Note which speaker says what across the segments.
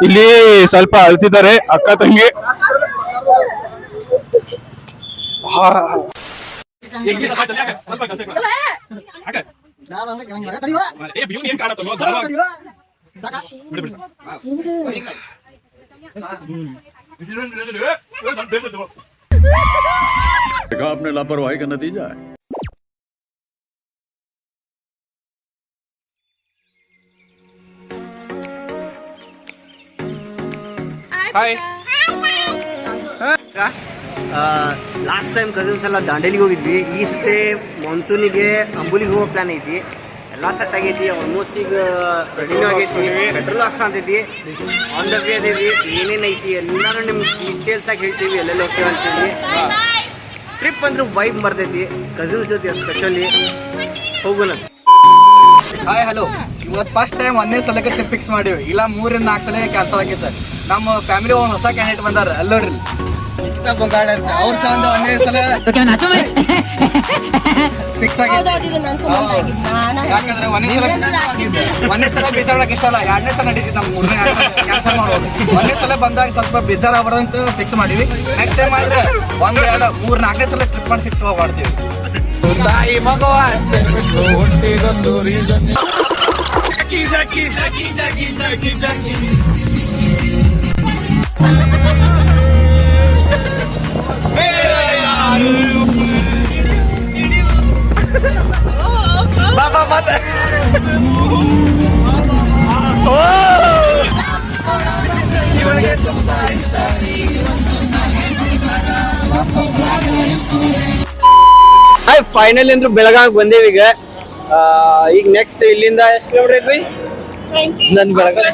Speaker 1: ಇಲ್ಲಿ ಸ್ವಲ್ಪ ಅಳ್ತಿದ್ದಾರೆ ಅಕ್ಕ ತಂಗಿ.
Speaker 2: आपने लापरवाही का नतीजा है.
Speaker 3: ಹಾಯ್.
Speaker 4: ಲಾಸ್ಟ್ ಟೈಮ್ ಕಸಿನ್ಸ್ ಎಲ್ಲ ದಾಂಡೇಲಿಗೆ ಹೋಗಿದ್ವಿ. ಈ ಸತಿ ಮಾನ್ಸೂನಿಗೆ ಅಂಬುಲಿಗೆ ಹೋಗೋ ಪ್ಲಾನ್ ಐತಿ. ಎಲ್ಲ ಸೆಟ್ ಆಗೈತಿ. ಆಲ್ಮೋಸ್ಟ್ ಈಗ ರೆಡಿನೂ ಆಗೈತಿ. ಪೆಟ್ರೋಲ್ ಹಾಕ್ಸ ಅಂತೈತಿ. ಆನ್ ದ ವೇ ಅದೇವಿ. ಏನೇನು ಐತಿ ಎಲ್ಲಾನು ನಿಮ್ಗೆ ಡೀಟೇಲ್ಸ್ ಆಗಿ ಹೇಳ್ತೀವಿ. ಎಲ್ಲೆಲ್ಲಿ ಹೋಗ್ತೇವೆ ಅಂತೇಳಿ. ಟ್ರಿಪ್ ಅಂದ್ರೆ ವೈಬ್ ಬರ್ತೈತಿ. ಕಸಿನ್ಸ್ ಜೊತೆ ಎಸ್ಪೆಷಲಿ ಹೋಗೋಣ.
Speaker 3: Hi hello. ಇವತ್ತು ಫಸ್ಟ್ ಟೈಮ್ ಒಂದೇ ಸಲಕ್ಕೆ ಟ್ರಿಪ್ ಫಿಕ್ಸ್ ಮಾಡಿವಿ. ಇಲ್ಲ 3-4 ಸಲ ಕ್ಯಾನ್ಸಲ್ ಆಗಿತ್ತು. ನಮ್ಮ ಫ್ಯಾಮಿಲಿ ಒಂದು ಹೊಸ ಕ್ಯಾಂಡಿಡೇಟ್ ಬಂದಾರ ಅಲ್ಲಿ ನೋಡ್ರಿ. ಬಂಗಾಳ ಅಂತ ಅವ್ರ ಸಹ ಒಂದು ಒಂದೇ ಸಲ ಫಿಕ್ಸ್ ಆಗಿದೆ. ಯಾಕಂದ್ರೆ ಒಂದೇ ಸಲ ಬೇಜಾರಕ್ಕೆ ಇಷ್ಟ ಅಲ್ಲ. 2ನೇ ಸಲ ನಡೀತಿತ್ತು. ನಮ್ಮ 3ನೇ ಕ್ಯಾನ್ಸಲ್ ಮಾಡೋದು. ಒಂದೇ ಸಲ ಬಂದಾಗ ಸ್ವಲ್ಪ ಬೇಜಾರಾಗ್ಬಾರ್ದಂತ ಫಿಕ್ಸ್ ಮಾಡಿವಿ. ನೆಕ್ಸ್ಟ್ ಟೈಮ್ ಆದ್ರೆ 1, 2, 3, 4ನೇ ಸಲ ಟ್ರಿಪ್ ಮಾಡಿ ಫಿಕ್ಸ್ ಮಾಡ್ತೀವಿ. ತಾಯಿ ಭಗವಾನ್ ಬಾಬಾ ಮತ್ತೆ
Speaker 4: ಫೈನಲ್ ಅಂದ್ರೆ ಬೆಳಗಾವಿ ಬಂದೇವಿ. ಈಗ ನೆಕ್ಸ್ಟ್ ಇಲ್ಲಿಂದ ಎಷ್ಟು ಕಿಲೋಮೀಟರ್ ಐತ್ವಿ? ನನ್ ಬೆಳಗಾವಿ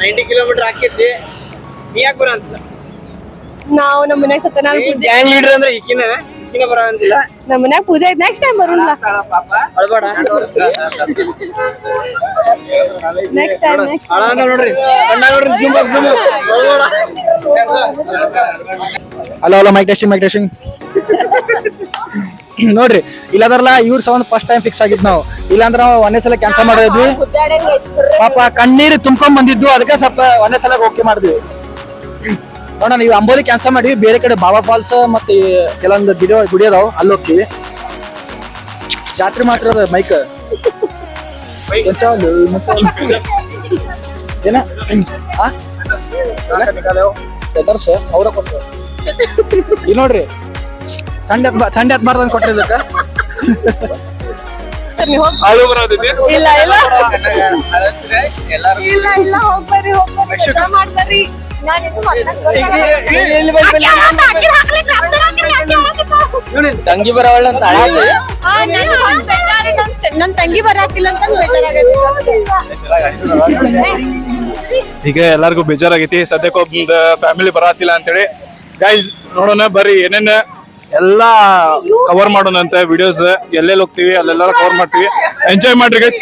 Speaker 4: 90 ಕಿಲೋಮೀಟರ್ ಆಕೈತಿ. ನೀ ಯಾಕೆ ಬರ ಅಂತ?
Speaker 5: ನಾವು ನಮ್ಮ ಮನ್ಯಾಗ ಸತ್ಯನಾರಾಯಣ ಪೂಜೆ
Speaker 4: ಗ್ಯಾಂಗ್ ಲೀಡರ್ ಅಂದ್ರೆ ಈಕಿನ ಬರ ಅಂತಿಲ್ಲ.
Speaker 5: ನಮ್ಮ ಮನ್ಯಾಗ ಪೂಜೆ ಐತಿ. ನೆಕ್ಸ್ಟ್ ಟೈಮ್ ಬರೋಣ.
Speaker 4: ಅಳ್ಬೇಡ.
Speaker 5: ನೆಕ್ಸ್ಟ್ ಟೈಮ್
Speaker 4: ಅಣ್ಣ ನೋಡ್ರಿ. ಅಣ್ಣ ನೋಡ್ರಿ. ಜೂಮ್ ಅಳ್ಬೇಡ.
Speaker 1: ಹಲೋ ಮೈಕ್ ಟೆಸ್ಟಿಂಗ್ ನೋಡ್ರಿ. ಇಲ್ಲದ್ರಲ್ಲ ಇವ್ರ ಸೌಂಡ್ ಫಸ್ಟ್ ಟೈಮ್ ಫಿಕ್ಸ್ ಆಗಿದ್ ನಾವು. ಇಲ್ಲಾಂದ್ರೆ ನಾವು ಒಂದೇ ಸಲ ಕ್ಯಾನ್ಸಲ್ ಮಾಡಿದ್ವಿ. ಪಾಪ ಕಣ್ಣೀರು ತುಂಬ್ಕೊಂಡ್ ಬಂದಿದ್ದು. ಅದಕ್ಕೆ ಸ್ವಲ್ಪ ಒಂದೇ ಸಲ ಓಕೆ ಮಾಡಿದ್ವಿ. ನೋಡ ನೀವು ಅಂಬೋಲಿ ಕ್ಯಾನ್ಸಲ್ ಮಾಡಿವಿ. ಬೇರೆ ಕಡೆ ಬಾಬಾ ಫಾಲ್ಸ್ ಮತ್ತೆ ಕೆಲವೊಂದು ಗುಡಿ ಅದಾವ, ಅಲ್ಲಿ ಹೋಗ್ತೀವಿ. ಜಾತ್ರೆ ಮಾಡಿರೋದು ಮೈಕ್ ಏನ ಅವ್ರ ಕೊಟ್ರು. ಇಲ್ಲಿ ನೋಡ್ರಿ ಥಂಡಿ ಹತ್ಬಾರ್ದಂಗ್ ಕೊಟ್ರಿ ಇದಕ್ಕ.
Speaker 5: ಇಲ್ಲ ಹೋಗ್ಬರ್ರಿ ಮಾಡ್ಬರ್ರಿ.
Speaker 4: ತಂಗಿ ಬರವಳ ಅಂತ
Speaker 5: ನನ್ ತಂಗಿ ಬರಾತಿಲ್ಲ ಅಂತ ಬೇಜಾರಾಗೈತಿ.
Speaker 1: ಈಗ ಎಲ್ಲಾರ್ಗು ಬೇಜಾರಾಗೈತಿ. ಸದ್ಯಕ್ಕೊಬ್ಬ ಫ್ಯಾಮಿಲಿ ಬರಾತಿಲ್ಲ ಅಂತೇಳಿ. ಗೈಸ್ ನೋಡೋಣ ಬರ್ರಿ ಏನೇನ ಎಲ್ಲಾ ಕವರ್ ಮಾಡೋಣ ಅಂತ ವಿಡಿಯೋಸ್. ಎಲ್ಲೆಲ್ಲಿ ಹೋಗ್ತೀವಿ ಅಲ್ಲೆಲ್ಲ ಕವರ್ ಮಾಡ್ತೀವಿ. ಎಂಜಾಯ್ ಮಾಡ್ರಿ ಗೈಸ್.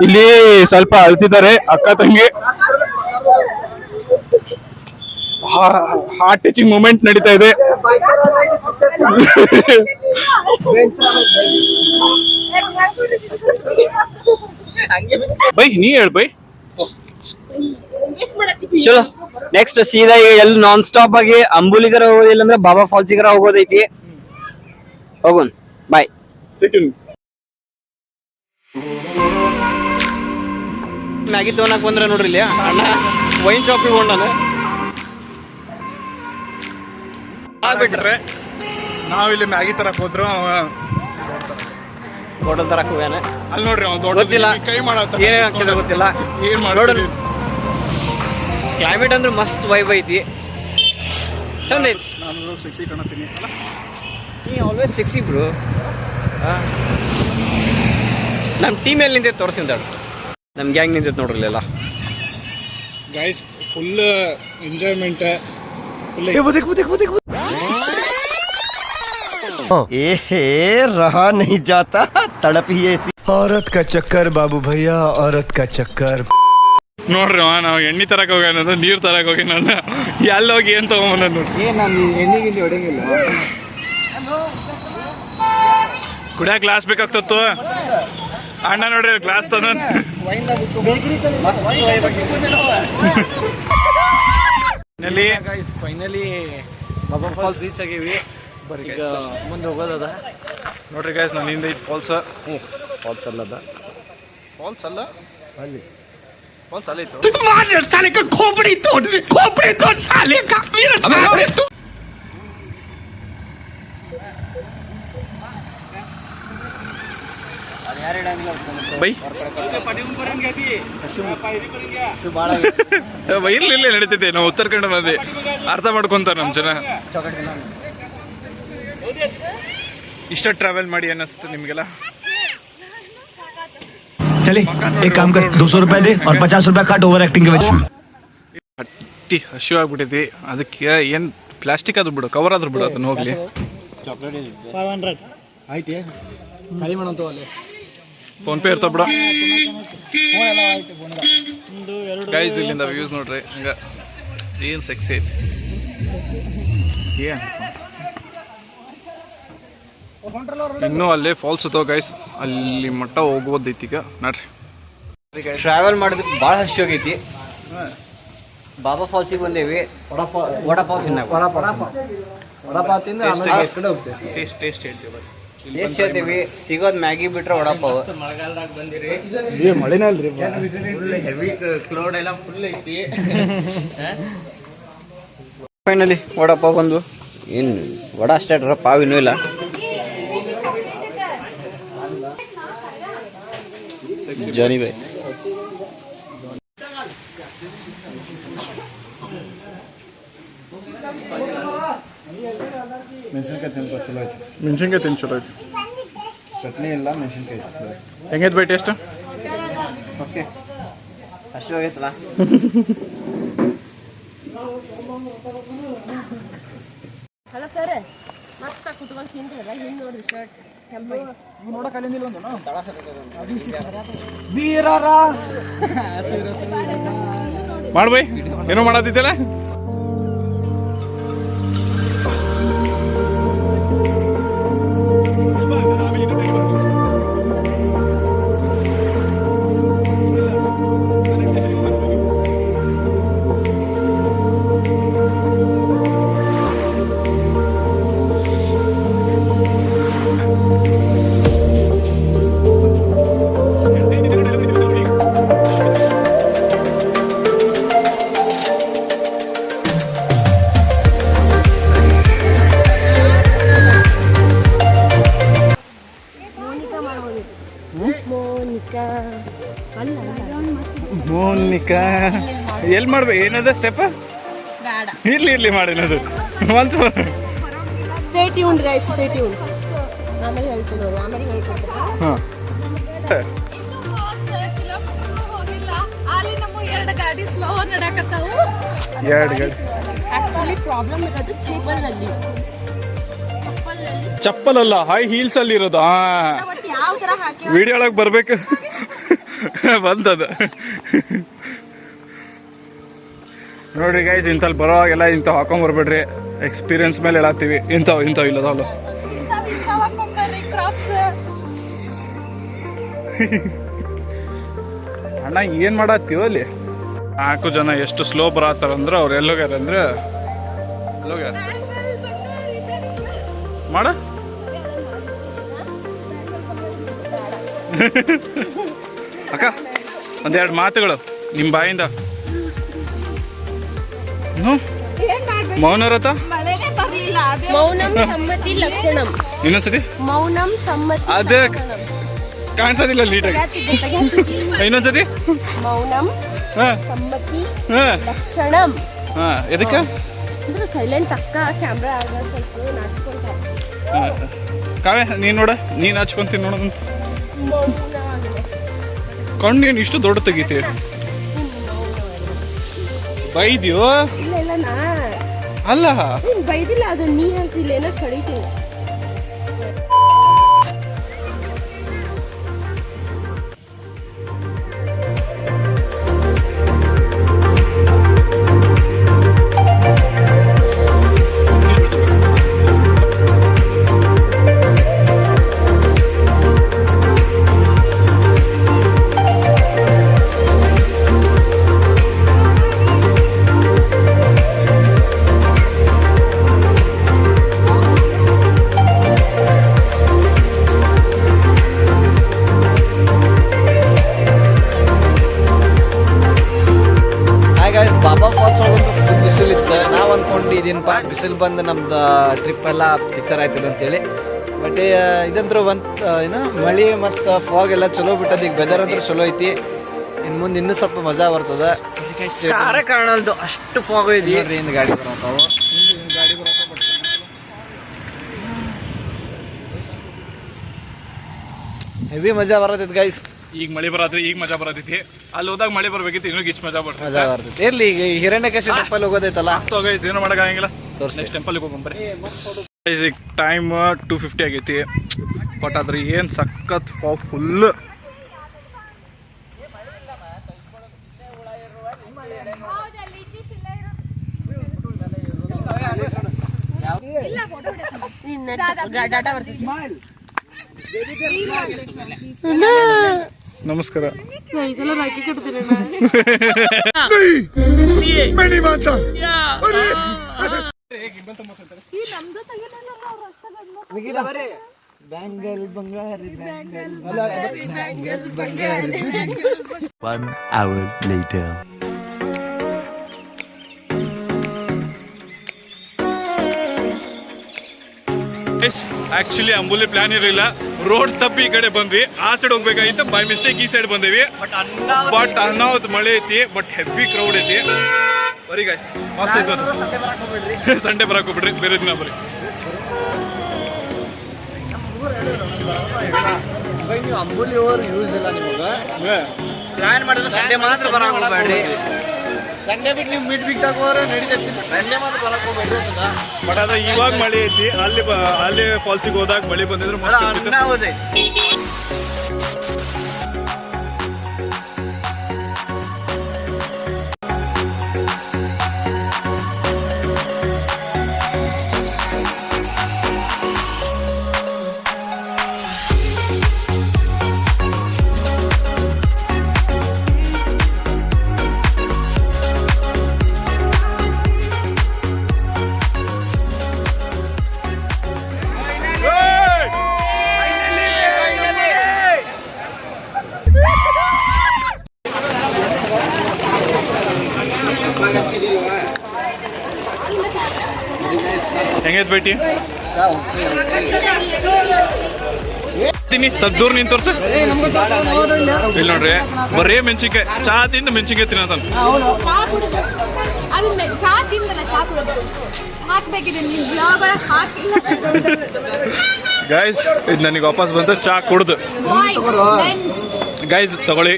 Speaker 1: ಇಲ್ಲಿ ಸ್ವಲ್ಪ ಅಳ್ತಿದ್ದಾರೆ ಅಕ್ಕ ತಂಗಿ. ಹಾರ್ಟ್ ಟಚಿಂಗ್ ಮೂಮೆಂಟ್ ನಡೀತಾ ಇದೆ. ಬೈ ನೀ ಹೇಳ್ ಬೈ.
Speaker 4: ಚಲೋ ನೆಕ್ಸ್ಟ್ ಸೀದಾ ಈಗ ಎಲ್ಲಿ ನಾನ್ ಸ್ಟಾಪ್ ಆಗಿ ಅಂಬುಲಿಗರ ಹೋಗೋದಿಲ್ಲ ಅಂದ್ರೆ ಬಾಬಾ ಫಾಲ್ಸಿಗರ ಹೋಗೋದೈತಿ. ಹೋಗೋಣ ಬಾಯ್. ಮ್ಯಾಗಿ ತಗೊಳಕ್ ಬಂದ್ರೆ ನೋಡ್ರಿ ಇಲ್ಲಿ ಅಣ್ಣ ವೈನ್ ಶಾಪಿಗೆ ಹೋಗೋಣ.
Speaker 1: ಆಗ್ಬಿಟ್ರೆ ನಾವಿಲ್ಲಿ ಮ್ಯಾಗಿ ತರಕ್ ಹೋದ್ರು
Speaker 4: ಹೋಟೆಲ್ ತರಕ್ ಹೋಗ್ಯಾನ.
Speaker 1: ಅಲ್ಲಿ ನೋಡ್ರಿ
Speaker 4: ಗೊತ್ತಿಲ್ಲ
Speaker 1: ಕೈ ಮಾಡತ್ತ
Speaker 4: ಏನೇನ್ ಆಗ್ತದೆ ಗೊತ್ತಿಲ್ಲ.
Speaker 1: ಏನ್ ಮಾಡೋದು.
Speaker 4: ಕ್ಲೈಮೇಟ್ ಅಂದ್ರೆ ಮಸ್ತ್ ವೈಬ್ ಐತಿ. ಚಂದ ಐತಿ.
Speaker 1: ನಾನು ಸೆಕ್ಸಿ ಕಾಣತೀನಿ.
Speaker 4: ನೀ ಆಲ್ವೇಸ್ ಸೆಕ್ಸಿ ಬ್ರೋ. ನಮ್ಮ ಟೀಮ್ ಎಲ್ಲಿ ನಿಂತೈತೆ ತೋರಿಸಿದ ನಮ್ಮ ಗ್ಯಾಂಗ್ ನಿಂತೈತೆ ನೋಡ್ರಿ ಎಲ್ಲ.
Speaker 1: Guys full enjoyment.
Speaker 6: रहा नहीं जाता तड़प ही ऐसी. औरत का चक्कर बाबू भैया, औरत का चक्कर.
Speaker 1: ನೋಡ್ರಿ ನಾವು ಎಣ್ಣೆ ತರಕ್ ಹೋಗ್ಯಾನ, ನೀರ್ ತರಕ್ ಹೋಗಿ ನಾನು ಎಲ್ಲ ಹೋಗಿ ಏನ್ ತಗೊಂಬಂದ ನೋಡ್ರಿ.
Speaker 3: ನಾನು ಎಣ್ಣೆಗಿಂತ ಹೊಡೆಗಿಲ್ಲ.
Speaker 7: ಕುಡಿಯೋ ಗ್ಲಾಸ್ ಬೇಕಾಗ್ತತ್ತು ಅಣ್ಣ ನೋಡ್ರಿ ಗ್ಲಾಸ್ ತಂದ
Speaker 3: ಫೈನಲಿ ಬಾಬಾ ಫಾಲ್ಸ್ ರೀಚ್ ಆಗೀವಿ. ಈಗ ಮುಂದೆ ಹೋಗೋದದ.
Speaker 7: ನೋಡ್ರಿ ಗೈಸ್ ನನ್ನ ಹಿಂದೆ ಐತಿ ಫಾಲ್ಸ್.
Speaker 3: ಫಾಲ್ಸ್ ಅಲ್ಲದ,
Speaker 7: ಫಾಲ್ಸ್ ಅಲ್ಲ
Speaker 3: ಅಲ್ಲಿ
Speaker 7: ಫಾಲ್ಸ್ ಅಲ್ಲ ಇತ್ತು. ಬೈ ಇರ್ಲಿ ಇಲ್ಲೇ ನಡೀತೈತೆ. ನಾವು ಉತ್ತರ ಕನ್ನಡ ಮಂದಿ ಅರ್ಥ ಮಾಡ್ಕೊಂತಾರ ನಮ್ ಜನ. ಇಷ್ಟ ಟ್ರಾವೆಲ್ ಮಾಡಿ ಅನ್ನಿಸ್ತು ನಿಮ್ಗೆಲ್ಲ?
Speaker 6: चले एक काम कर 200 रुपए दे और 50 रुपए काट ओवर एक्टिंग के वजह
Speaker 7: ಹಟ್ಟಿ ಹಸಿವು ಆಗ್ಬಿಟ್ಟೈತಿ. ಅದಕ್ಕೆ ಏನ್ ಪ್ಲಾಸ್ಟಿಕ್ ಆದ್ರೂ ಬಿಡು, ಕವರ್ ಆದ್ರೂ ಬಿಡು, ಅದನ್ನ ಹೋಗ್ಲಿ.
Speaker 1: ಐತಿ ಖಾಲಿ ಮಾಡೋಂತ ಅಲ್ಲಿ
Speaker 7: ಫೋನ್ ಪೇ ಇರ್ತಾವ ಬಿಡ. ಗೈಸ್ ಇಲ್ಲಿಂದ ವ್ಯೂಸ್ ನೋಡ್ರಿ, ಹಂಗ ಏನ್ ಸೆಕ್ಸಿ ಐತಿ. ಇನ್ನೂ ಅಲ್ಲೇ ಫಾಲ್ಸ್ ಅದಾವ ಗೈಸ್, ಅಲ್ಲಿ ಮಟ್ಟ ಹೋಗ್ಬೋದೈತಿ ಈಗ. ನೋಡ್ರಿ
Speaker 4: ಟ್ರಾವೆಲ್ ಮಾಡಿದ್ರೆ ಭಾಳ ಹಸಿ ಹೋಗೈತಿ. ಬಾಬಾ ಫಾಲ್ಸಿಗೆ ಬಂದೇವಿ. ವಡಾಪಾವ್ ತಿನ್ನಕ್ಕೆ
Speaker 7: ಟೇಸ್ಟ್ ಹೇಳ್ತೀವಿ ಬರ್ರಿ.
Speaker 4: ಎಷ್ಟು ಹೇಳ್ತೀವಿ, ಸಿಗೋದು ಮ್ಯಾಗಿ ಬಿಟ್ರೆ ವಡಾಪಾವ್.
Speaker 1: ಮಳೆನೇ ಅಲ್ರಿ
Speaker 4: ಹೆವಿ ಕ್ಲೌಡ್ ಎಲ್ಲ ಫುಲ್ ಐತಿ. ಫೈನಲಿ ವಡಾಪಾವ್ ಬಂದು, ಏನು ವಡ ಅಷ್ಟೇ ಇಟ್ರ ಪಾವ್ ಇನ್ನೂ ಇಲ್ಲ. ಜಾನಿ ಬಾಯ್
Speaker 7: ಮೆಣಸಿನ್ಕಾಯಿ ತಿನ್ ಚಲೋ ಐತಿ.
Speaker 3: ಚಟ್ನಿ ಇಲ್ಲ, ಮೆಣಸಿನ್ಕಾಯಿ.
Speaker 7: ಹೆಂಗೈತೆ ಬೈ ಟೇಸ್ಟ್?
Speaker 4: ಓಕೆ, ಹಸಿ ಹೋಗೈತಲ್ಲ.
Speaker 5: ಹಲೋ ಸರ್, ಮಸ್ತ್ ಕುತ್ಕೊಂಡು ತಿಂದ್ರಲ್ಲ, ಹಿಂಗೆ ನೋಡ್ರಿ ಶರ್ಟ್ ಕೆಂಪೈ
Speaker 1: ನೋಡಕ್ ಅಲ್ಲಿಂದ ಒಂದು
Speaker 7: ಮಾಡ್ ಬೈ, ಏನೋ ಮಾಡತ್ತಿದ್ದಲ್ಲ. ಮೋನಿಕಾ ಎಲ್ಲಿ ಮಾಡ್ಬೇಕು? ಏನದ ಸ್ಟೆಪ್? ಇರ್ಲಿ ಇರ್ಲಿ ಮಾಡಿನದು ಒಂದು.
Speaker 5: Stay tuned guys, stay tuned. ಆಮೇಲೆ ಹೇಳ್ತೀನಿ ನೋಡಿ, ಆಮೇಲೆ ಹೇಳ್ಕೊಡ್ತೀನಿ.
Speaker 7: ಹಾಂ
Speaker 5: ಅಲ್ಲಿ ನಮ್ಮ 2 ಗಾಡಿ ಸ್ಲೋ ನಡಕತ್ತಾವು.
Speaker 7: 2 ಗಾಡಿ
Speaker 5: ಆಕ್ಚುಲಿ ಪ್ರಾಬ್ಲಮ್ ಇರೋದು ಚಪ್ಪಲಲ್ಲಿ.
Speaker 7: ಚಪ್ಪಲ್ ಅಲ್ಲ, ಹೈ ಹೀಲ್ಸ್ ಅಲ್ಲಿ ಇರೋದು.
Speaker 5: ಬಟ್ ಯಾವ ತರ ಹಾಕಿ
Speaker 7: ವಿಡಿಯೋ ಒಳಗೆ ಬರ್ಬೇಕು ಬಂದದ ನೋಡ್ರಿ ಗೈಸ್. ಇಂಥಲ್ಲಿ ಬರೋವಾಗೆಲ್ಲ ಇಂಥವು ಹಾಕೊಂಡ್ ಬರ್ಬೇಡ್ರಿ. ಎಕ್ಸ್ಪೀರಿಯನ್ಸ್ ಮೇಲೆ ಹೇಳತ್ತೀವಿ. ಇಂಥವು ಇಲ್ಲದಲ್ಲ. ಅಣ್ಣ ಏನ್ ಮಾಡತ್ತೀವ ಅಲ್ಲಿ? 4 ಜನ ಎಷ್ಟು ಸ್ಲೋ ಬರತ್ತಾರಂದ್ರೆ ಅವ್ರು ಎಲ್ಲೋಗ್ಯಾರ ಅಂದ್ರೆ ಮಾಡ ಅಕ್ಕ, 1-2 ಮಾತುಗಳು ನಿಮ್ಮ ಬಾಯಿಂದ. ಮೌನವ್ರತ
Speaker 5: ಮೌನಂ ಸಮ್ಮತಿ ಲಕ್ಷಣಂ.
Speaker 7: ಇನ್ನೊಂದ್ಸತಿ
Speaker 5: ಮೌನಂ ಸಮ್ಮತಿ
Speaker 7: ಅದೇ ಕಾಣಿಸೋದಿಲ್ಲ ನೀಟಾಗಿ. ಇನ್ನೊಂದ್ಸತಿ
Speaker 5: ಮೌನಂ
Speaker 7: ಹಾ
Speaker 5: ಸಮ್ಮತಿ
Speaker 7: ಹಾ
Speaker 5: ಲಕ್ಷಣಂ.
Speaker 7: ಹಾ ಎದಕ್ಕೆ
Speaker 5: ಅಂದ್ರೆ ಸೈಲೆಂಟ್ ಅಕ್ಕ ಕ್ಯಾಮ್ರಾ ಆಗ ಸ್ವಲ್ಪ ನಾಚ್ಕೊಂತ.
Speaker 7: ಕಾವ್ಯ ನೀನ್ ನೋಡ, ನೀನ್ ಹಚ್ಕೊಂತೀನಿ ನೋಡೋದಂತ. ಕಣ್ಣೇನು ಇಷ್ಟು ದೊಡ್ಡ ತೆಗಿತಿ? ಬೈದ್ಯೋ?
Speaker 5: ಇಲ್ಲ ಇಲ್ಲ, ನಾ
Speaker 7: ಅಲ್ಲ
Speaker 5: ಬೈದಿಲ್ಲ, ಅದು ನೀ ಅಂತಿಲ್ಲ, ಏನೋ ಕಡಿತೀನಿ.
Speaker 3: ಬಂದು ನಮ್ದು ಟ್ರಿಪ್ ಎಲ್ಲ ಪಿಕ್ಚರ್ ಆಯ್ತದ ಅಂತೇಳಿ. ಬಟ್ ಇದಂದ್ರು ಏನು ಮಳೆ ಮತ್ತು ಫಾಗ್ ಎಲ್ಲ ಚಲೋ ಬಿಟ್ಟದ. ಈಗ ವೆದರ್ ಅಂದ್ರೆ ಚಲೋ ಐತಿ. ಇನ್ನು ಮುಂದೆ ಇನ್ನೂ ಸ್ವಲ್ಪ ಮಜಾ ಬರ್ತದ.
Speaker 4: ಕಾಣಲ್ದು ಅಷ್ಟು ಫಾಗ್ ಐತಿ
Speaker 3: ನೋಡ್ರಿ ಹಿಂದೆ ಗಾಡಿ ಬರತ್ತಾವು. ಹೆವಿ ಮಜಾ ಬರತೈತಿ ಗೈಸ್.
Speaker 7: ಈಗ ಮಳೆ ಬರತ್ರಿ, ಈಗ ಮಜಾ ಬರತೈತಿ. ಅಲ್ಲಿ ಹೋದಾಗ ಮಳೆ ಬರ್ಬೇಕಿತ್ತು, ಇನ್ನೂ ಗಿಚ್ ಮಜಾ ಬರ್ತದೆ.
Speaker 3: ಮಜಾ ಬರ್ತೈತಿ. ಇರ್ಲಿ, ಈಗ ಹಿರಣ್ಯಕೇಶ ಟೆಂಪಲ್ ಹೋಗೋದೈತಲ್ಲ,
Speaker 7: ಗೈಸ್ ಏನು ಮಾಡೋಕ್ಕಾಗಂಗಿಲ್ಲ.
Speaker 3: ತೋರಿಸಿ.
Speaker 7: ನೆಕ್ಸ್ಟ್ ಟೆಂಪಲ್ಗೆ ಹೋಗ್ಬರ್ರಿ. ಈಗ ಟೈಮ್ 2:50 ಆಗೈತಿ. ಬಟ್ ಆದ್ರೆ ಏನು ಸಖತ್ ಫಾಗ್ ಫುಲ್.
Speaker 5: ಡಾಟಾ ಬರ್ತಿತ್ತು.
Speaker 7: ನಮಸ್ಕಾರ.
Speaker 5: ಈ ಸಲ ರಾಖಿ ಕಟ್ತೀನಿ.
Speaker 6: One hour later.
Speaker 7: ಆಕ್ಚುಲಿ ಅಂಬುಲಿ ಪ್ಲಾನ್ ಇರಲಿಲ್ಲ. ರೋಡ್ ತಪ್ಪಿ ಈ ಕಡೆ ಬಂದ್ವಿ. ಆ ಸೈಡ್ ಹೋಗ್ಬೇಕಾಗಿತ್ತು, ಬೈ ಮಿಸ್ಟೇಕ್ ಈ ಸೈಡ್ ಬಂದೇವಿ. ಬಟ್ ಅನ್ನಾವತ್ ಮಳೆ ಐತಿ, ಬಟ್ ಹೆವಿ ಕ್ರೌಡ್ ಐತಿ. ಬರೀ ಗಾಯ್ಸ್ ಮಸ್ತ್ ಐತಿ. ಸಂಡೇ ಬರಕ್ ಹೋಗ್ಬಿಡ್ರಿ, ಬೇರೆ ದಿನ ಬರ್ರಿ.
Speaker 3: ನೀವು ಅಂಬುಲಿ ಓವರ್ ಯೂಸ್ ಇಲ್ಲ ನಿಮಗೆ.
Speaker 4: ಪ್ಲಾನ್ ಮಾಡಿದ್ರೆ ಸಂಡೇ ಮಾತ್ರ ಬರಕ್ ಹೋಗ್ಬೇಡ್ರಿ.
Speaker 3: ಸಂಡೇ ಬಿಟ್ಟು ನೀವು ಮಿಡ್ ವೀಕ್ ಹೋದ್ರೆ ನಡೀತೈತಿ. ಸಂಡೇ ಮಾತ್ರ ಬರಕ್ ಹೋಗ್ಬೇಡ್ರಿ ಅಂತದ.
Speaker 7: ಬಟ್ ಆದ್ರೆ ಇವಾಗ ಮಳೆ ಐತಿ. ಅಲ್ಲಿ ಫಾಲ್ಸಿಗೆ ಹೋದಾಗ ಮಳೆ ಬಂದಿದ್ರು ಮಸ್ತ್ ಇರ್ತಿತ್ತು.
Speaker 4: ಅನ್ನಾವತ್
Speaker 7: ಹೆಂಗೈತ್ ಭೇಟಿ? ಸ್ವಲ್ಪ ದೂರ ನಿಂತು ತೋರ್ಸ. ಇಲ್ಲಿ ನೋಡ್ರಿ, ಬರೇ ಮೆಣಸಿನ್ಕಾಯಿ. ಚಾ ತಿಂದು ಮೆಣಸಿನ್ಕಾಯಿ ತಿನ್ನತಾನ. ಗೈಸ್ ಇದು ನನಗೆ ವಾಪಸ್ ಬಂತು ಚಾ ಕುಡ್ದು. ಗೈಸ್ ತಗೊಳ್ಳಿ,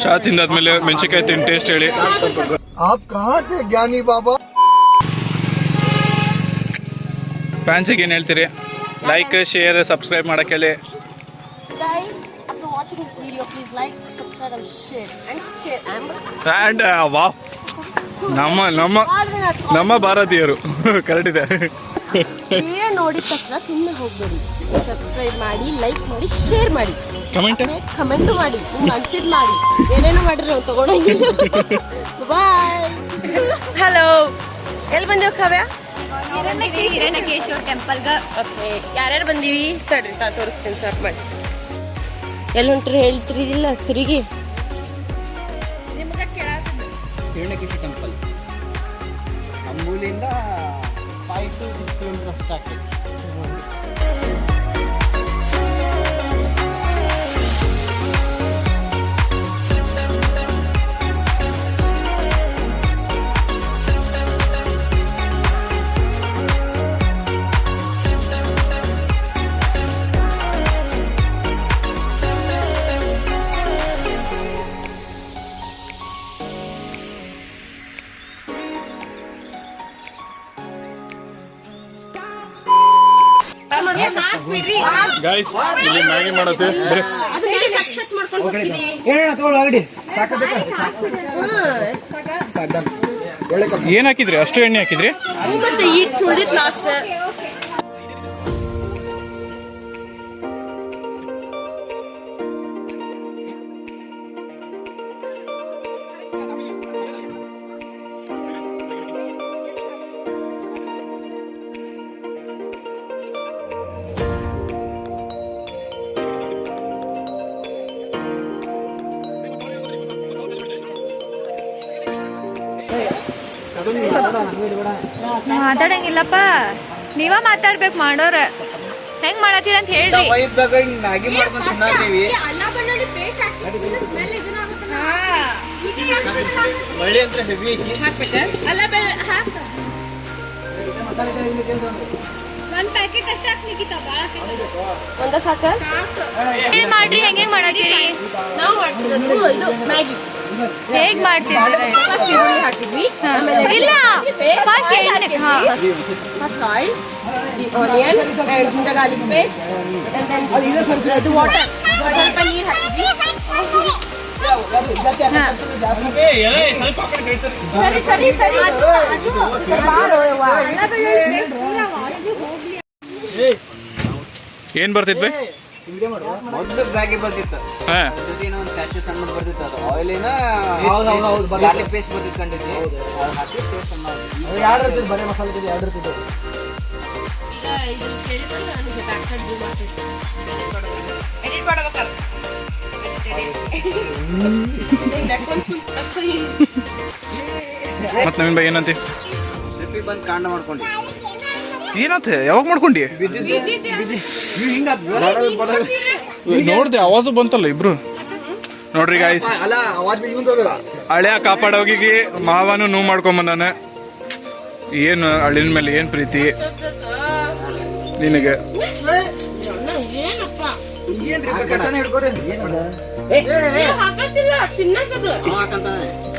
Speaker 7: ಚಾ ತಿಂದಾದ್ಮೇಲೆ ಮೆಣಸಿನ್ಕಾಯಿ ತಿಂದು ಟೇಸ್ಟ್ ಹೇಳಿ.
Speaker 6: ज्ञानी बाबा
Speaker 7: ಫ್ಯಾನ್ಸಿಗೆ ಏನು ಹೇಳ್ತೀರಿ? ಲೈಕ್, ಶೇರ್, ಸಬ್ಸ್ಕ್ರೈಬ್ ಮಾಡಕ್ಕೆ ಹೇಳಿ.
Speaker 5: Guys, after watching this video, please like, subscribe and share.
Speaker 7: And ವಾ ನಮ್ಮ ಭಾರತೀಯರು ಕರೆಕ್ಟ್ ಇದೆ.
Speaker 5: ನೋಡಿದ ತಕ್ಷಣ ಸುಮ್ಮನೆ ಹೋಗ್ಬೇಡಿ. ಸಬ್ಸ್ಕ್ರೈಬ್ ಮಾಡಿ, ಲೈಕ್ ಮಾಡಿ, ಶೇರ್ ಮಾಡಿ, ಕಮೆಂಟ್ ಮಾಡಿ, ನಿಮ್ಗೆ ಅನ್ಸಿದ್ ಮಾಡಿ, ಏನೇನು ಮಾಡಿರಿ ನಾವು ತಗೊಂಡೋಗಿಲ್ಲ. ಬಾಯ್. ಹಲೋ, ಎಲ್ಲಿ ಬಂದೇವು ಕಾವ್ಯ?
Speaker 8: ಹಿರಣ್ಯಕೇಶ್ವರ ಟೆಂಪಲ್ಗೆ.
Speaker 5: ಓಕೆ, ಯಾರ್ಯಾರು ಬಂದೀವಿ ತಡ್ರಿ ತೋರಿಸ್ತೀನಿ. ಸ್ಟಾರ್ಟ್ ಮಾಡಿ. ಎಲ್ಲಿ ಹೊಂಟ್ರಿ ಹೇಳ್ತೀರಿ? ಇಲ್ಲ ತಿರುಗಿ.
Speaker 3: ಹಿರಣ್ಯಕೇಶಿ ಟೆಂಪಲ್ ಅಂಬೂಲಿಂದ 5 to 6 ಕಿಲೋಮೀಟರ್ ಅಷ್ಟು ಆಗ್ತದೆ.
Speaker 7: ಗೈಸ್ ಇಲ್ಲಿ ಮ್ಯಾಗಿ ಮಾಡತ್ತೆ. ಏನ್ ಹಾಕಿದ್ರಿ? ಅಷ್ಟು ಎಣ್ಣೆ ಹಾಕಿದ್ರಿ?
Speaker 5: ಲಾಸ್ಟ್
Speaker 8: ಮಾತಾಡಂಗಿಲ್ಲಪ್ಪ, ನೀವ ಮಾತಾಡ್ಬೇಕು ಮಾಡೋರ. ಹೆಂಗ್ ಮಾಡತ್ತೀರ ಅಂತ ಹೇಳ್ರಿ.
Speaker 4: ಮ್ಯಾಗಿ ಮಾಡ್ಕೊಂಡು ತಿನ್ನಾತೀವಿ. ಮಳೆ ಅಂತ ಹೆವಿ
Speaker 8: ಒಂದ್ ಪ್ಯಾಕೆಟ್ ಅಷ್ಟೇ ಹಾಕ್ಲಿಕ್ಕಿತ್ತ, ಬಾಳ
Speaker 5: ಒಂದ ಸಾಕ?
Speaker 8: ಏನ್ ಮಾಡ್ರಿ, ಹೆಂಗ್ ಮಾಡತ್ತೀರಿ?
Speaker 5: ನಾವು ಮಾಡ್ತಿರೋದು ಇದು ಮ್ಯಾಗಿ.
Speaker 8: ಹೇಗ್ ಮಾಡ್ತಿದ್ದೀರಿ?
Speaker 5: ಫಸ್ಟ್ ಈರುಳ್ಳಿ ಹಾಕಿದ್ವಿ,
Speaker 8: ಇಲ್ಲ first
Speaker 5: first oil, the onion, ginger garlic paste, and then the water. ಸ್ವಲ್ಪ ನೀರು ಹಾಕಿದ್ವಿ. ಸರಿ
Speaker 7: ಏನ್ ಬರ್ತಿದ್ವಿ?
Speaker 4: ಮೊದಲು ಬ್ಯಾಗಿ ಬರ್ತಿತ್ತು,
Speaker 7: ಹಾ
Speaker 4: ಜೊತೆನೋ ಒಂದು ಸ್ಯಾಚು ಸಣ್ಣ ಬರ್ತಿತ್ತು. ಅದು ಆಯಿಲ್ ಏನ ಗಾರ್ಲಿಕ್ ಪೇಸ್ಟ್ ಬರ್ತಿತ್ತು ಕಂಡಿದ್ವಿ. ಅದು ಹಾಕಿ ಪೇಸ್ಟ್ ಸಣ್ಣ
Speaker 1: ಎರಡು ಇರ್ತಿದ್ದು, ಬರೀ ಮಸಾಲೆ ಜೊತೆ ಎರಡು ಇರ್ತಿದ್ದು.
Speaker 5: ಎಡಿಟ್ ಮಾಡ್ಬೇಕಲ್ಲ.
Speaker 7: ಮತ್ ನವೀನ್ ಬಾಯ್ ಏನಂತಿ?
Speaker 4: ಟ್ರಿಪ್ಪಿಗೆ ಬಂದು ಕಾಂಡ ಮಾಡ್ಕೊಂಡಿ.
Speaker 7: ಏನಂತ ಯಾವಾಗ ಮಾಡ್ಕೊಂಡಿ? ನೋಡ್ದೆ ಆವಾಜು ಬಂತಲ್ಲ ಇಬ್ರು. ನೋಡ್ರಿ ಗಾಯ್ಸ್,
Speaker 1: ಅಲ್ಲ ಅವಾಜ್ ಬಿ ಇವಂದು
Speaker 7: ಹಳೆಯ ಕಾಪಾಡೋಗಿಗೆ ಮಾವನು ನೋವು ಮಾಡ್ಕೊಂಬಂದಾನೆ. ಏನು ಹಳ್ಳಿನ ಮೇಲೆ ಏನ್ ಪ್ರೀತಿ ನಿನಗೆ?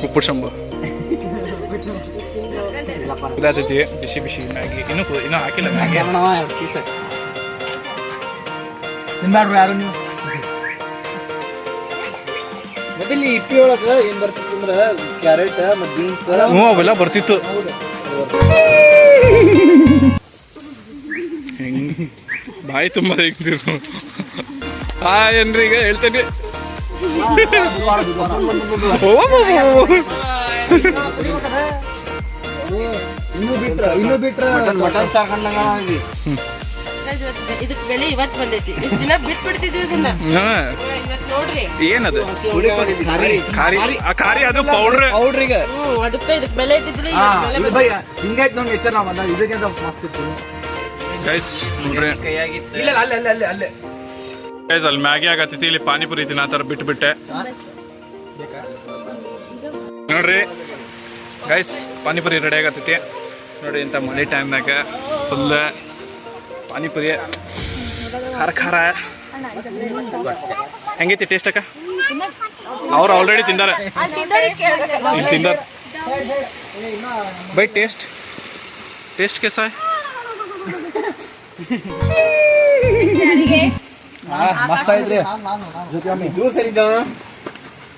Speaker 7: ಉಪ್ಪು ಶಂಭು ಇದಾತೈತಿ. ಬಿಸಿ ಬಿಸಿ ಮ್ಯಾಗಿ ಇನ್ನೂ ಹಾಕಿಲ್ಲ ಮ್ಯಾಗಿ.
Speaker 1: ತಿನ್ಬಾರ್ದು ಯಾರು ನೀವು.
Speaker 3: ಮೊದಲು ಇಪ್ಪಿ ಒಳಗ ಏನ್ ಬರ್ತಿತ್ತು ಅಂದ್ರ ಕ್ಯಾರೆಟ್ ಮತ್ ಬೀನ್ಸ್
Speaker 7: ಹ್ಞೂ ಅವೆಲ್ಲ ಬರ್ತಿತ್ತು. ಹೆಂಗ್ ಬಾಯಿ ತುಂಬ ಹೆಂಗ್ತಿರು. ಏನ್ರಿ ಈಗ ಹೇಳ್ತೇನೆ.
Speaker 1: ಇನ್ನು ಬಿಟ್ರ
Speaker 4: ಮಟನ್ ಸಾಕಂಡಂಗ
Speaker 5: ಇದಕ್ ಬೆಲೆ ಇವತ್ತು ಬಂದೈತಿ. ಇಷ್ಟ್ ದಿನ ಬಿಟ್ಬಿಡ್ತಿದ್ವಿ ಇದನ್ನ. ಇವತ್ತು ನೋಡ್ರಿ
Speaker 7: ಏನದು? ಖಾರಿ ಅದು ಪೌಡ್ರ್.
Speaker 3: ಪೌಡ್ರಿಗೆ
Speaker 5: ಅದಕ್ಕೆ ಇದಕ್ ಬೆಲೆ ಇದ್ದಿದ್ರಿ.
Speaker 1: ಹಿಂಗಾಯ್ತು ನೋಡಿ ಹೆಚ್ಚ ನಾವು ಬಂದಾಗ ಇದಕ್ಕಿಂತ ಮಸ್ತ್ ಇತ್ತು.
Speaker 7: ಗೈಸ್ ನೋಡ್ರಿ,
Speaker 4: ಕೈಯಾಗಿತ್ತು.
Speaker 1: ಇಲ್ಲ ಅಲ್ಲೇ
Speaker 7: ಗೈಸ್ ಅಲ್ಲಿ ಮ್ಯಾಗಿ ಆಗತ್ತೈತಿ. ಇಲ್ಲಿ ಪಾನಿಪುರಿ ತಿನ್ನ ಥರ ಬಿಟ್ಬಿಟ್ಟೆ ನೋಡ್ರಿ. ಗೈಸ್ ಪಾನಿಪುರಿ ರೆಡಿ ಆಗತ್ತೈತಿ ನೋಡಿ. ಇಂಥ ಮಳೆ ಟೈಮ್ನಾಗ ಫುಲ್ ಪಾನಿಪುರಿ ಖಾರ ಖಾರ ಹೆಂಗೈತಿ ಟೇಸ್ಟ್ ಅಕ್ಕ? ಅವ್ರು ಆಲ್ರೆಡಿ ತಿಂದಾರ, ಇಲ್ಲಿ ತಿಂದಾರ. ಬೈ ಟೇಸ್ಟ್ ಕೇಸ
Speaker 1: ಮಸ್ತ್ ಐತ್ರಿ. ಜೊತೆ ಒಮ್ಮೆ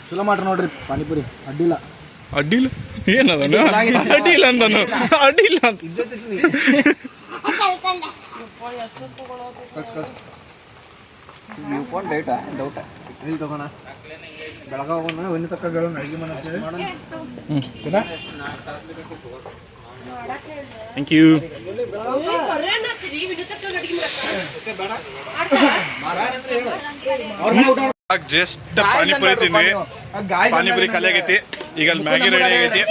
Speaker 1: ಚಲೋ ಮಾಡ್ರಿ ನೋಡ್ರಿ ಪಾನಿಪುರಿ. ಅಡ್ಡಿಲ್ಲ
Speaker 7: ಅಡ್ಡಿಲ್ಲ ಏನದನು? ಅಡ್ಡಿಲ್ಲ ಅಂದನು. ಅಡ್ಡಿಲ್ಲ ಅಂತ
Speaker 1: ಬೆಳಗಾವ್ ಒಂದು ತಕ್ಕ ಅಡಿಗೆ ಮಾಡಿ.
Speaker 7: Thank you. ಜಸ್ಟ್ ಪಾನಿಪುರಿ ತಿಂದ್ವಿ. ಪಾನಿಪುರಿ ಖಾಲಿ ಆಗೈತಿ. ಈಗ ಅಲ್ಲಿ ಮ್ಯಾಗಿ ರೆಡಿ ಆಗೈತಿ.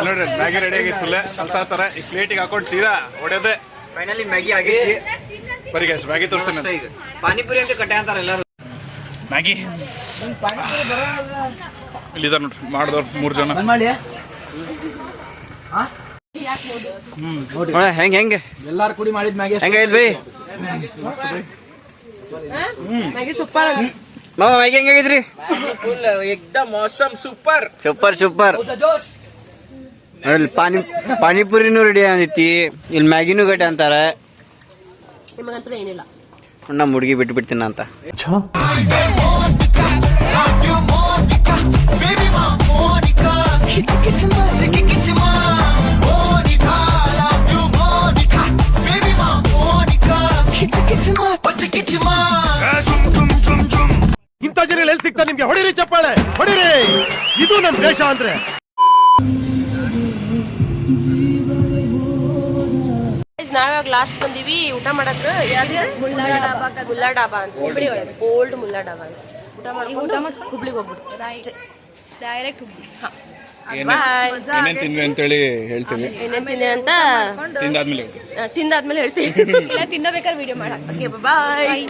Speaker 7: ನೋಡ್ರಿ ಮ್ಯಾಗಿ ರೆಡಿ ಆಗೈತಿ ಫುಲ್ ಕಲ್ಸಾತಾರ. ಈ ಪ್ಲೇಟಿಗೆ ಹಾಕೊಂಡು ತೀರಾ ಹೊಡೆದೆ.
Speaker 4: ಫೈನಲಿ ಮ್ಯಾಗಿ ಆಗೈತಿ.
Speaker 7: ಬರೀ ಗೈಸ್ ಮ್ಯಾಗಿ ತೋರಿಸ್ತೇನೆ.
Speaker 4: ಈಗ ಪಾನಿಪುರಿ ಅಂತ ಕಟ್ಟೆ ಅಂತಾರ ಎಲ್ಲರೂ.
Speaker 7: ಮ್ಯಾಗಿ ಇಲ್ಲಿದಾರ ನೋಡ್ರಿ ಮಾಡಿದವ್ರು 3 ಜನ.
Speaker 3: ಹೆಂಗೆ
Speaker 1: ಎಲ್ಲಾರು ಕುಡಿ ಮಾಡಿದ್ ಮ್ಯಾಗಿ
Speaker 3: ಹೆಂಗೈತ್ ಬೈ?
Speaker 5: Maggi super.
Speaker 3: ಮಾಮ ಮ್ಯಾಗಿ ಹೆಂಗಾಗೈತ್ರಿ?
Speaker 4: ಎಕ್ದಮ್ ಮೌಸಮ್ ಸೂಪರ್.
Speaker 3: ಸೂಪರ್ ನೋಡಿ. ಪಾನಿಪುರಿನೂ ರೆಡಿ ಆಗೈತಿ. ಇಲ್ಲಿ ಮ್ಯಾಗಿನೂ ಗಟ್ಟಿ ಅಂತಾರ.
Speaker 5: ನಿಮಗಂತೂ ಏನಿಲ್ಲ.
Speaker 3: ನಮ್ಮ ಹುಡುಗಿ ಬಿಟ್ಟು ಬಿಡ್ತೀನ ಅಂತ.
Speaker 6: ಇಂಥ ಜನ ಎಲ್ಲಿ ಸಿಗ್ತಾರೆ ನಿಮ್ಗೆ? ಹೊಡಿರಿ ಚಪ್ಪಾಳೆ, ಹೊಡಿರಿ. ಇದು ನಮ್ ದೇಶ ಅಂದ್ರೆ.
Speaker 5: ನಾವಾಗ ಲಾಸ್ಟ್ ಬಂದಿವಿ ಊಟ ಮಾಡಕ್ರ. ಮುಲ್ಲಾ ಡಾಬಾ ಅಂತ ಹುಬ್ಳಿ ಒಳಗೆ, ಓಲ್ಡ್ ಮುಲ್ಲಾ ಡಾಬಾ ಅಂತ. ಊಟ ಮಾಡಿ ಹುಬ್ಳಿಗೆ ಹೋಗ್ಬಿಟ್ಟು
Speaker 8: ಡೈರೆಕ್ಟ್ ಹುಬ್ಳಿ.
Speaker 5: ಬಾಯ್.
Speaker 7: ಏನೇನ್ ತಿಂದ್ವಿ ಅಂತೇಳಿ ಹೇಳ್ತೀವಿ.
Speaker 5: ಏನೇನ್ ತಿಂದೆ ಅಂತ
Speaker 7: ತಿಂದಾದ್ಮೇಲೆ ಹೇಳ್ತೀವಿ.
Speaker 5: ತಿಂದಾದ್ಮೇಲೆ ಹೇಳ್ತೀನಿ.
Speaker 8: ಇಲ್ಲ ತಿನ್ನಬೇಕಾದ್ರೆ ವಿಡಿಯೋ ಮಾಡ.
Speaker 5: Okay bye.